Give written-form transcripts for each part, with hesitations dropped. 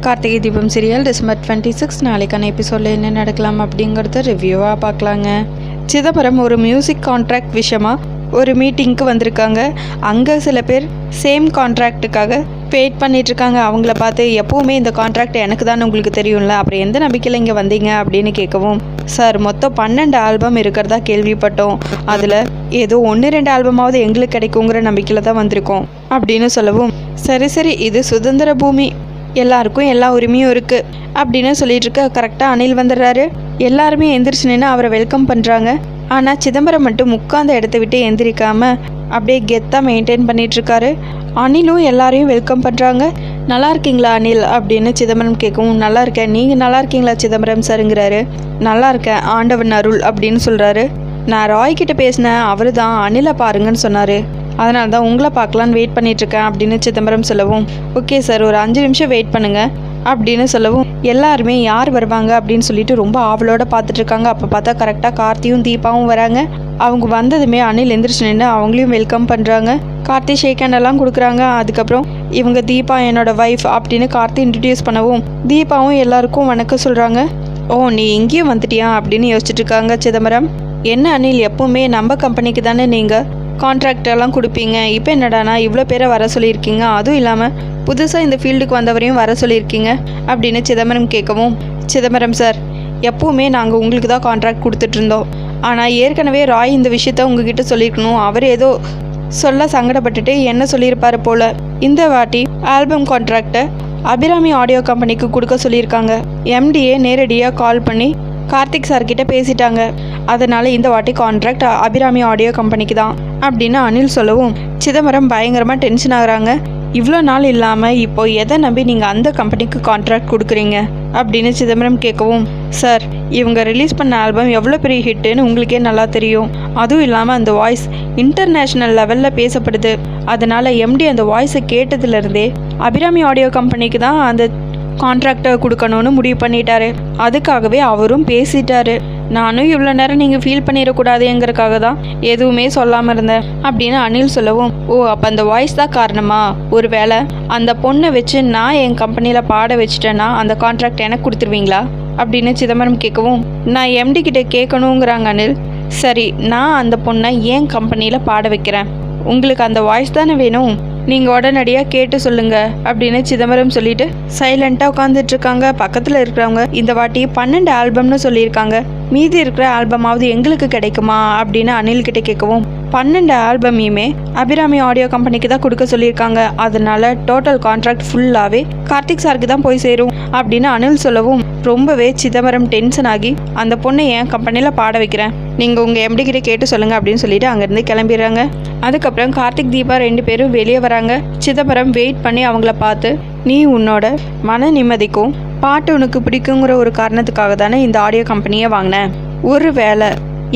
Karthigai Deepam serial December 26 நாளைக்கான எபிசோடில் என்ன நடக்கலாம் அப்படிங்கிறத ரிவ்யூவாக பார்க்கலாங்க. சிதம்பரம் ஒரு மியூசிக் கான்ட்ராக்ட் விஷயமாக ஒரு மீட்டிங்க்கு வந்திருக்காங்க. அங்கே சில பேர் சேம் கான்ட்ராக்டுக்காக வெயிட் பண்ணிகிட்ருக்காங்க. அவங்கள பார்த்து எப்போவுமே இந்த கான்ட்ராக்ட் எனக்கு தான் உங்களுக்கு தெரியும்ல, அப்புறம் எந்த நம்பிக்கையில் இங்கே வந்தீங்க அப்படின்னு கேட்கவும், சார் மொத்தம் 12 ஆல்பம் இருக்கிறதா கேள்விப்பட்டோம், அதில் ஏதோ 1-2 ஆல்பமாவது எங்களுக்கு கிடைக்குங்கிற நம்பிக்கையில் தான் வந்திருக்கோம் அப்படின்னு சொல்லவும், சரி இது சுதந்திர பூமி, எல்லாருக்கும் எல்லா உரிமையும் இருக்குது அப்படின்னு சொல்லிட்டு இருக்க கரெக்டாக அனில் வந்துடுறாரு. எல்லாருமே எந்திரிச்சு நின்று அவரை வெல்கம் பண்ணுறாங்க. ஆனால் சிதம்பரம் மட்டும் உட்கார்ந்த இடத்த விட்டு எந்திரிக்காமல் அப்படியே கெத்தாக மெயின்டைன் பண்ணிகிட்ருக்காரு. அனிலும் எல்லாரையும் வெல்கம் பண்ணுறாங்க. நல்லா இருக்கீங்களா அனில் அப்படின்னு சிதம்பரம் கேட்கவும், நல்லா இருக்கேன், நீங்கள் நல்லா இருக்கீங்களா சிதம்பரம் சாருங்கிறாரு. நல்லா இருக்கேன், ஆண்டவன் அருள் அப்படின்னு சொல்கிறாரு. நான் ராய்கிட்ட பேசினேன், அவர் தான் அனிலை பாருங்கன்னு சொன்னார், அதனால தான் உங்களை பார்க்கலான்னு வெயிட் பண்ணிகிட்ருக்கேன் அப்படின்னு சிதம்பரம் சொல்லவும், ஓகே சார் ஒரு 5 நிமிஷம் வெயிட் பண்ணுங்கள் அப்படின்னு சொல்லவும், எல்லாருமே யார் வருவாங்க அப்படின்னு சொல்லிட்டு ரொம்ப ஆவலோடு பார்த்துட்ருக்காங்க. அப்போ பார்த்தா கரெக்டாக கார்த்தியும் தீபாவும் வராங்க. அவங்க வந்ததுமே அனில் எந்திரிச்சு நின்று அவங்களையும் வெல்கம் பண்ணுறாங்க. கார்த்தி ஷேக் ஹேண்ட் எல்லாம் கொடுக்குறாங்க. அதுக்கப்புறம் இவங்க தீபா என்னோட ஒய்ஃப் அப்படின்னு கார்த்தி இன்ட்ரடியூஸ் பண்ணவும், தீபாவும் எல்லாருக்கும் வணக்கம் சொல்கிறாங்க. ஓ நீ இங்கேயும் வந்துட்டியா அப்படின்னு யோசிச்சுட்டு இருக்காங்க சிதம்பரம். என்ன அனில், எப்பவுமே நம்ம கம்பெனிக்கு தானே நீங்கள் கான்ட்ராக்டெல்லாம் கொடுப்பீங்க, இப்போ என்னடானா இவ்வளோ பேரை வர சொல்லியிருக்கீங்க, அதுவும் இல்லாமல் புதுசாக இந்த ஃபீல்டுக்கு வந்தவரையும் வர சொல்லியிருக்கீங்க அப்படின்னு சிதம்பரம் கேட்கவும், சிதம்பரம் சார் எப்போவுமே நாங்கள் உங்களுக்கு தான் கான்ட்ராக்ட் கொடுத்துட்ருந்தோம், ஆனால் ஏற்கனவே ராய் இந்த விஷயத்த உங்ககிட்ட சொல்லியிருக்கணும், அவர் ஏதோ சொல்ல சங்கடப்பட்டுட்டு என்ன சொல்லியிருப்பார் போல். இந்த வாட்டி ஆல்பம் கான்ட்ராக்டை அபிராமி ஆடியோ கம்பெனிக்கு கொடுக்க சொல்லியிருக்காங்க. எம்டிஏ நேரடியாக கால் பண்ணி கார்த்திக் சார்கிட்ட பேசிட்டாங்க, அதனால் இந்த வாட்டி கான்ட்ராக்ட் அபிராமி ஆடியோ கம்பெனிக்கு தான் அப்படின்னு அனில் சொல்லவும், சிதம்பரம் பயங்கரமாக டென்ஷன் ஆகுறாங்க. இவ்வளோ நாள் இல்லாமல் இப்போ எதை நம்பி நீங்கள் அந்த கம்பெனிக்கு கான்ட்ராக்ட் கொடுக்குறீங்க அப்படின்னு சிதம்பரம் கேட்கவும், சார் இவங்க ரிலீஸ் பண்ண ஆல்பம் எவ்வளோ பெரிய ஹிட்டுன்னு உங்களுக்கே நல்லா தெரியும், அதுவும் இல்லாமல் அந்த வாய்ஸ் இன்டர்நேஷ்னல் லெவலில் பேசப்படுது, அதனால் எம்டி அந்த வாய்ஸை கேட்டதுலேருந்தே அபிராமி ஆடியோ கம்பெனிக்கு தான் அந்த கான்ட்ராக்டை கொடுக்கணும்னு முடிவு பண்ணிட்டாரு. அதுக்காகவே அவரும் பேசிட்டாரு. நானும் இவ்வளோ நேரம் நீங்கள் ஃபீல் பண்ணிடக்கூடாதுங்கிறதுக்காக தான் எதுவுமே சொல்லாமல் இருந்தேன் அப்படின்னு அனில் சொல்லவும், ஓ அப்போ அந்த வாய்ஸ் தான் காரணமா, ஒரு வேளை அந்த பொண்ணை வச்சு நான் என் கம்பெனியில் பாட வச்சுட்டேன்னா அந்த கான்ட்ராக்ட் எனக்கு கொடுத்துருவீங்களா அப்படின்னு சிதம்பரம் கேட்கவும், நான் எம்டி கிட்ட கேட்கணுங்கிறாங்க அனில். சரி நான் அந்த பொண்ணை என் கம்பெனியில் பாட வைக்கிறேன், உங்களுக்கு அந்த வாய்ஸ் தானே வேணும், நீங்கள் உடனடியாக கேட்டு சொல்லுங்க அப்படின்னு சிதம்பரம் சொல்லிட்டு சைலண்ட்டாக உட்காந்துட்ருக்காங்க. பக்கத்தில் இருக்கிறவங்க இந்த வாட்டி 12 ஆல்பம்னு சொல்லியிருக்காங்க, மீதி இருக்கிற ஆல்பமாவது எங்களுக்கு கிடைக்குமா அப்படின்னு அனில் கிட்ட கேட்கவும், 12 ஆல்பமையுமே அபிராமி ஆடியோ கம்பெனிக்கு தான் கொடுக்க சொல்லியிருக்காங்க, அதனால டோட்டல் கான்ட்ராக்ட் ஃபுல்லாகவே கார்த்திக் சாருக்கு தான் போய் சேரும் அப்படின்னு அனில் சொல்லவும், ரொம்பவே சிதம்பரம் டென்ஷன் ஆகி அந்த பொண்ணை என் கம்பெனியில் பாட வைக்கிறேன், நீங்கள் உங்கள் எம்டி கிட்ட கேட்டு சொல்லுங்கள் அப்படின்னு சொல்லிட்டு அங்கேருந்து கிளம்பிடுறாங்க. அதுக்கப்புறம் கார்த்திக் தீபா 2 பேரும் வெளியே வராங்க. சிதம்பரம் வெயிட் பண்ணி அவங்கள பார்த்து, நீ உன்னோட மன நிம்மதிக்கும் பாட்டு உனக்கு பிடிக்குங்கிற ஒரு காரணத்துக்காக தானே இந்த ஆடியோ கம்பெனியை வாங்கினேன், ஒரு வேளை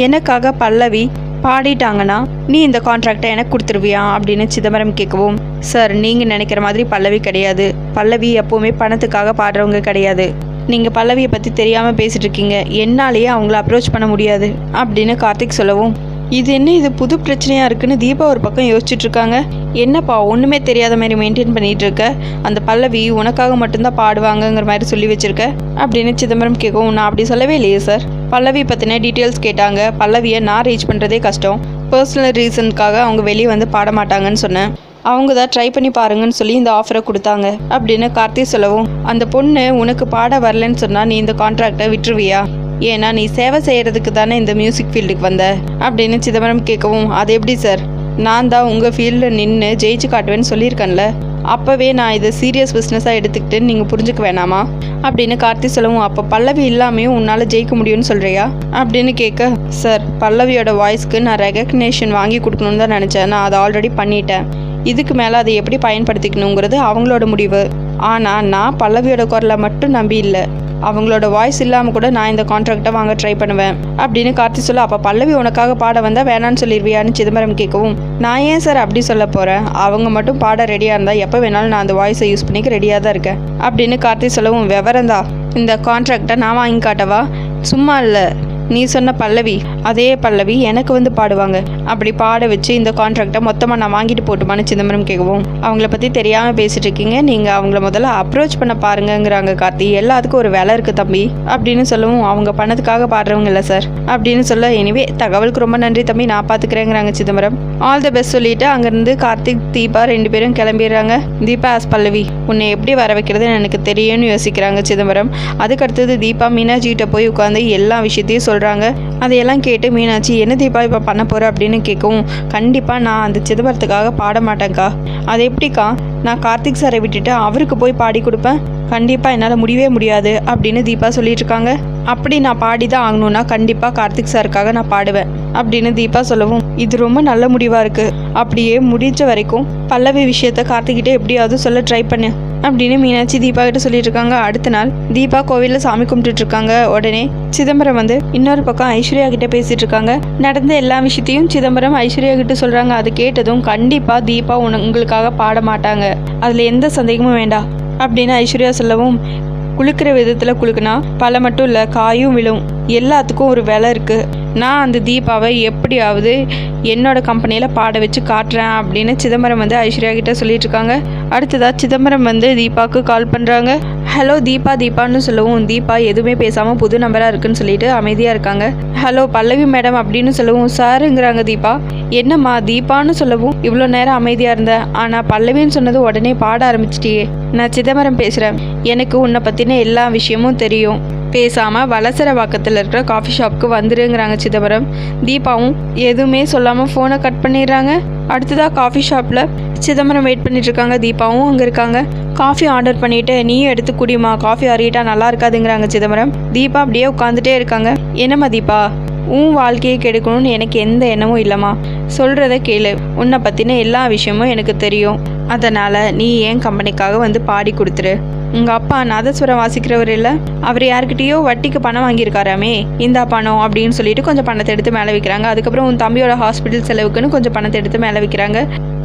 எனக்காக பல்லவி பாடிட்டாங்கன்னா நீ இந்த கான்ட்ராக்டை எனக்கு கொடுத்துருவியா அப்படின்னு சிதம்பரம் கேட்கவும், சார் நீங்கள் நினைக்கிற மாதிரி பல்லவி கிடையாது, பல்லவி எப்போவுமே பணத்துக்காக பாடுறவங்க கிடையாது, நீங்கள் பல்லவியை பற்றி தெரியாமல் பேசிகிட்டு இருக்கீங்க, என்னாலேயே அவங்கள அப்ரோச் பண்ண முடியாது அப்படின்னு கார்த்திக் சொல்லவும், இது என்ன இது புது பிரச்சனையாக இருக்குன்னு தீபா ஒரு பக்கம் யோசிச்சுட்டு இருக்காங்க. என்னப்பா ஒன்றுமே தெரியாத மாதிரி மெயின்டைன் பண்ணிகிட்டு இருக்க, அந்த பல்லவி உனக்காக மட்டும்தான் பாடுவாங்கங்கிற மாதிரி சொல்லி வச்சுருக்க அப்படின்னு சிதம்பரம் கேட்கவும், நான் அப்படி சொல்லவே இல்லையே சார், பல்லவி பற்றின டீட்டெயில்ஸ் கேட்டாங்க, பல்லவியை நான் ரீச் பண்ணுறதே கஷ்டம், பர்சனல் ரீசனுக்காக அவங்க வெளியே வந்து பாட மாட்டாங்கன்னு சொன்னேன், அவங்க தான் ட்ரை பண்ணி பாருங்கன்னு சொல்லி இந்த ஆஃபரை கொடுத்தாங்க அப்படின்னு கார்த்தி சொல்லவும், அந்த பொண்ணு உனக்கு பாட வரலன்னு சொன்னால் நீ இந்த கான்ட்ராக்டை விட்டுருவியா, ஏன்னா நீ சேவை செய்கிறதுக்கு தானே இந்த மியூசிக் ஃபீல்டுக்கு வந்த அப்படின்னு சிதம்பரம் கேட்கவும், அது எப்படி சார், நான் தான் உங்கள் ஃபீல்டில் நின்று ஜெயிச்சு காட்டுவேன்னு சொல்லியிருக்கேன்ல, அப்போவே நான் இதை சீரியஸ் பிஸ்னஸாக எடுத்துக்கிட்டேன்னு நீங்கள் புரிஞ்சுக்க வேணாமா அப்படின்னு கார்த்தி சொல்லவும், அப்போ பல்லவி இல்லாமையும் உன்னால் ஜெயிக்க முடியும்னு சொல்கிறியா அப்படின்னு கேட்க, சார் பல்லவியோட வாய்ஸ்க்கு நான் ரெகக்னேஷன் வாங்கி கொடுக்கணுன்னு தான் நினச்சேன், நான் அதை ஆல்ரெடி பண்ணிட்டேன், இதுக்கு மேலே அதை எப்படி பயன்படுத்திக்கணுங்கிறது அவங்களோட முடிவு, ஆனால் நான் பல்லவியோட குரலை மட்டும் நம்பி இல்லை, அவங்களோட வாய்ஸ் இல்லாமல் கூட நான் இந்த கான்ட்ராக்டை வாங்க ட்ரை பண்ணுவேன் அப்படின்னு கார்த்தி சொல்ல, அப்போ பல்லவி உனக்காக பாட வந்தால் வேணான்னு சொல்லிடுவியான்னு சிதம்பரம் கேட்கவும், நான் ஏன் சார் அப்படி சொல்ல போகிறேன், அவங்க மட்டும் பாட ரெடியாக இருந்தால் எப்போ வேணாலும் நான் அந்த வாய்ஸை யூஸ் பண்ணிக்க ரெடியாக தான் இருக்கேன் அப்படின்னு கார்த்தி சொல்லவும், விவரந்தா இந்த கான்ட்ராக்டை நான் வாங்கி காட்டவா, சும்மா இல்லை நீ சொன்ன பல்லவி அதே பல்லவி எனக்கு வந்து பாடுவாங்க. அப்படி பாட வச்சு இந்த கான்ட்ராக்டை மொத்தமாக நான் வாங்கிட்டு போட்டுமான்னு சிதம்பரம் கேட்கவும், அவங்கள பற்றி தெரியாமல் பேசிட்டு இருக்கீங்க, நீங்கள் அவங்கள முதல்ல அப்ரோச் பண்ண பாருங்கிறாங்க கார்த்தி. எல்லாத்துக்கும் ஒரு வேலை இருக்குது தம்பி அப்படின்னு சொல்லவும், அவங்க பணத்துக்காக பாடுறவங்க இல்லை சார் அப்படின்னு சொல்ல, எனிவே தகவலுக்கு ரொம்ப நன்றி தம்பி, நான் பார்த்துக்கிறேங்கிறாங்க சிதம்பரம். ஆல் த பெஸ்ட் சொல்லிட்டு அங்கேருந்து கார்த்திக் தீபா 2 பேரும் கிளம்பிடுறாங்க. தீபா ஆஸ் பல்லவி, உன்னை எப்படி வர வைக்கிறதுன்னு எனக்கு தெரியும்னு யோசிக்கிறாங்க சிதம்பரம். அதுக்கடுத்தது தீபா மீனாட்சிகிட்ட போய் உட்காந்து எல்லா விஷயத்தையும் சொல்கிறாங்க. அதையெல்லாம் கேட்டு மீனாட்சி, என்ன தீபா இப்போ பண்ண போகிற அப்படின்னு கேட்கவும், கண்டிப்பாக நான் அந்த சிதம்பரத்துக்காக பாட மாட்டேங்க்கா. அது எப்படிக்கா, நான் கார்த்திக் சாரை விட்டுட்டு அவருக்கு போய் பாடி கொடுப்பேன்? கண்டிப்பாக என்னால் முடியவே முடியாது அப்படின்னு தீபா சொல்லிட்டு இருக்காங்க. அப்படி நான் பாடி தான் ஆகணும்னா கண்டிப்பாக கார்த்திக் சாருக்காக நான் பாடுவேன் அப்படின்னு தீபா சொல்லவும், இது ரொம்ப நல்ல முடிவாக இருக்குது. அப்படியே முடிஞ்ச வரைக்கும் பல்லவி விஷயத்த கார்த்திக்கிட்ட எப்படியாவது சொல்ல ட்ரை பண்ணு அப்படின்னு மீனாட்சி தீபா கிட்ட சொல்லிட்டு இருக்காங்க. அடுத்த நாள் தீபா கோவிலில் சாமி கும்பிட்டுட்டு இருக்காங்க. உடனே சிதம்பரம் வந்து இன்னொரு பக்கம் ஐஸ்வர்யா கிட்ட பேசிட்டு இருக்காங்க. நடந்த எல்லா விஷயத்தையும் சிதம்பரம் ஐஸ்வர்யா கிட்ட சொல்றாங்க. அது கேட்டதும், கண்டிப்பா தீபா உங்களுக்காக பாட மாட்டாங்க, அதுல எந்த சந்தேகமும் வேண்டாம் அப்படின்னு ஐஸ்வர்யா சொல்லவும், குளிக்கிற விதத்தில் குளிக்குனா பல மட்டும் இல்லை, காயும் விழும், எல்லாத்துக்கும் ஒரு விலை இருக்குது. நான் அந்த தீபாவை எப்படியாவது என்னோட கம்பெனியில் பாட வச்சு காட்டுறேன் அப்படின்னு சிதம்பரம் வந்து ஐஸ்வர்யா கிட்ட சொல்லிட்டு இருக்காங்க. அடுத்ததாக சிதம்பரம் வந்து தீபாவுக்கு கால் பண்ணுறாங்க. ஹலோ தீபான்னு சொல்லவும், தீபா எதுவுமே பேசாமல் புது நம்பராக இருக்குன்னு சொல்லிட்டு அமைதியாக இருக்காங்க. ஹலோ பல்லவி மேடம் அப்படின்னு சொல்லவும், சாருங்கிறாங்க தீபா. என்னம்மா தீபான்னு சொல்லவும், இவ்வளோ நேரம் அமைதியாக இருந்தேன், ஆனால் பல்லவின்னு சொன்னது உடனே பாட ஆரம்பிச்சிட்டியே. நான் சிதம்பரம் பேசுகிறேன், எனக்கு உன்னை பற்றின எல்லா விஷயமும் தெரியும், பேசாமல் வலசரவாக்கத்தில் இருக்கிற காஃபி ஷாப்புக்கு வந்துருங்கிறாங்க சிதம்பரம். தீபாவும் எதுவுமே சொல்லாமல் ஃபோனை கட் பண்ணிடுறாங்க. அடுத்ததாக காஃபி ஷாப்பில் சிதம்பரம் வெயிட் பண்ணிட்டு இருக்காங்க. தீபாவும் அங்கே இருக்காங்க. காஃபி ஆர்டர் பண்ணிவிட்டு, நீயும் எடுத்து குடிமா, காஃபி அறியிட்டா நல்லா இருக்காதுங்கிறாங்க சிதம்பரம். தீபா அப்படியே உட்காந்துட்டே இருக்காங்க. என்னம்மா தீபா, உன் வாழ்க்கையை கெடுக்கணும்னு எனக்கு எந்த எண்ணமும் இல்லைம்மா, சொல்கிறத கேளு, உன்னை பற்றின எல்லா விஷயமும் எனக்கு தெரியும், அதனால் நீ ஏன் கம்பெனிக்காக வந்து பாடி கொடுத்துரு. உங்கள் அப்பா நாதஸ்வரம் வாசிக்கிறவர் இல்லை, அவர் யார்கிட்டயோ வட்டிக்கு பணம் வாங்கியிருக்காராமே, இந்த பணம் அப்படின்னு சொல்லிட்டு கொஞ்சம் பணத்தை எடுத்து மேலே வைக்கிறாங்க. அதுக்கப்புறம் உன் தம்பியோட ஹாஸ்பிட்டல் செலவுக்குன்னு கொஞ்சம் பணத்தை எடுத்து மேலே வைக்கிறாங்க.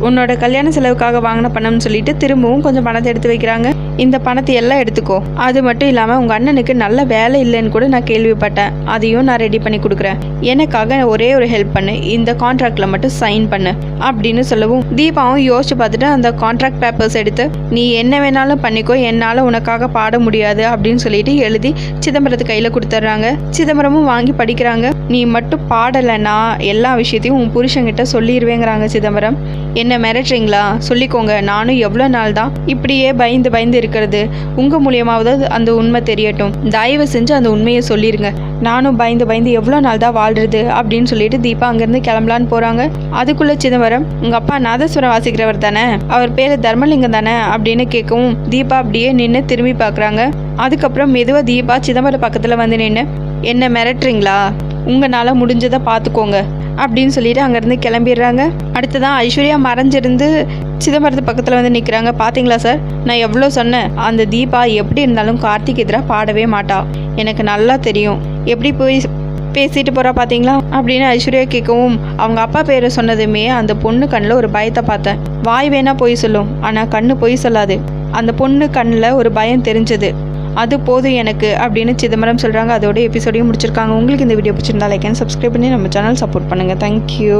உன்னோட கல்யாண செலவுக்காக வாங்கின பணம்னு சொல்லிட்டு திரும்பவும் கொஞ்சம் பணத்தை எடுத்து வைக்கிறாங்க. இந்த பணத்தை எல்லாம் எடுத்துக்கோ, அது மட்டும் இல்லாமல் உங்கள் அண்ணனுக்கு நல்ல வேலை இல்லைன்னு கூட நான் கேள்விப்பட்டேன், அதையும் நான் ரெடி பண்ணி கொடுக்குறேன், எனக்காக ஒரே ஒரு ஹெல்ப் பண்ணு, இந்த கான்ட்ராக்டில் மட்டும் சைன் பண்ணு அப்படின்னு சொல்லவும், தீபாவும் யோசிச்சு பார்த்துட்டு அந்த கான்ட்ராக்ட் பேப்பர்ஸ் எடுத்து, நீ என்ன வேணாலும் பண்ணிக்கோ, என்னால் உனக்காக பாட முடியாது அப்படின்னு சொல்லிட்டு எழுதி சிதம்பரத்து கையில் கொடுத்துட்றாங்க. சிதம்பரமும் வாங்கி படிக்கிறாங்க. நீ மட்டும் பாடலைன்னா எல்லா விஷயத்தையும் உன் புருஷங்கிட்ட சொல்லிடுவேங்கிறாங்க சிதம்பரம். என்ன மிரட்டுறீங்களா? சொல்லிக்கோங்க, நானும் எவ்வளோ நாள் தான் இப்படியே பயந்து இருக்கிறது, உங்கள் மூலியமாவது அந்த உண்மை தெரியட்டும், தயவு செஞ்சு அந்த உண்மையை சொல்லிடுங்க, நானும் பயந்து எவ்வளோ நாள் தான் வாழ்றது அப்படின்னு சொல்லிட்டு தீபா அங்கேருந்து கிளம்பலான்னு போகிறாங்க. அதுக்குள்ளே சிதம்பரம், உங்கள் அப்பா நாதஸ்வரம் வாசிக்கிறவர் தானே, அவர் பேர் தர்மலிங்கம் தானே அப்படின்னு கேட்கவும், தீபா அப்படியே நின்று திரும்பி பார்க்குறாங்க. அதுக்கப்புறம் மெதுவாக தீபா சிதம்பரம் பக்கத்தில் வந்து நின்று, என்ன மிரட்டுறீங்களா? உங்களால் முடிஞ்சதை பார்த்துக்கோங்க அப்படின்னு சொல்லிட்டு அங்கேருந்து கிளம்பிடுறாங்க. அடுத்ததான் ஐஸ்வர்யா மறைஞ்சிருந்து சிதம்பரத்து பக்கத்தில் வந்து நிற்கிறாங்க. பார்த்தீங்களா சார், நான் எவ்வளோ சொன்னேன், அந்த தீபா எப்படி இருந்தாலும் கார்த்திக் எதிராக பாடவே மாட்டா, எனக்கு நல்லா தெரியும், எப்படி போய் பேசிட்டு போகிறா பார்த்தீங்களா அப்படின்னு ஐஸ்வர்யா கேட்கவும், அவங்க அப்பா பேரை சொன்னதுமே அந்த பொண்ணு கண்ணில் ஒரு பயத்தை பார்த்தேன், வாய் வேணா போய் சொல்லும், ஆனால் கண்ணு போய் சொல்லாது, அந்த பொண்ணு கண்ணில் ஒரு பயம் தெரிஞ்சது, அது போதும் எனக்கு அப்படின்னு சிதம்பரம் சொல்கிறாங்க. அதோட எபிசோடையும் முடிச்சிருக்காங்க. உங்களுக்கு இந்த வீடியோ பிடிச்சிருந்தா லைக் அண்ட் சப்ஸ்கிரைப் பண்ணி நம்ம சேனல் சப்போர்ட் பண்ணுங்கள். தேங்க்யூ.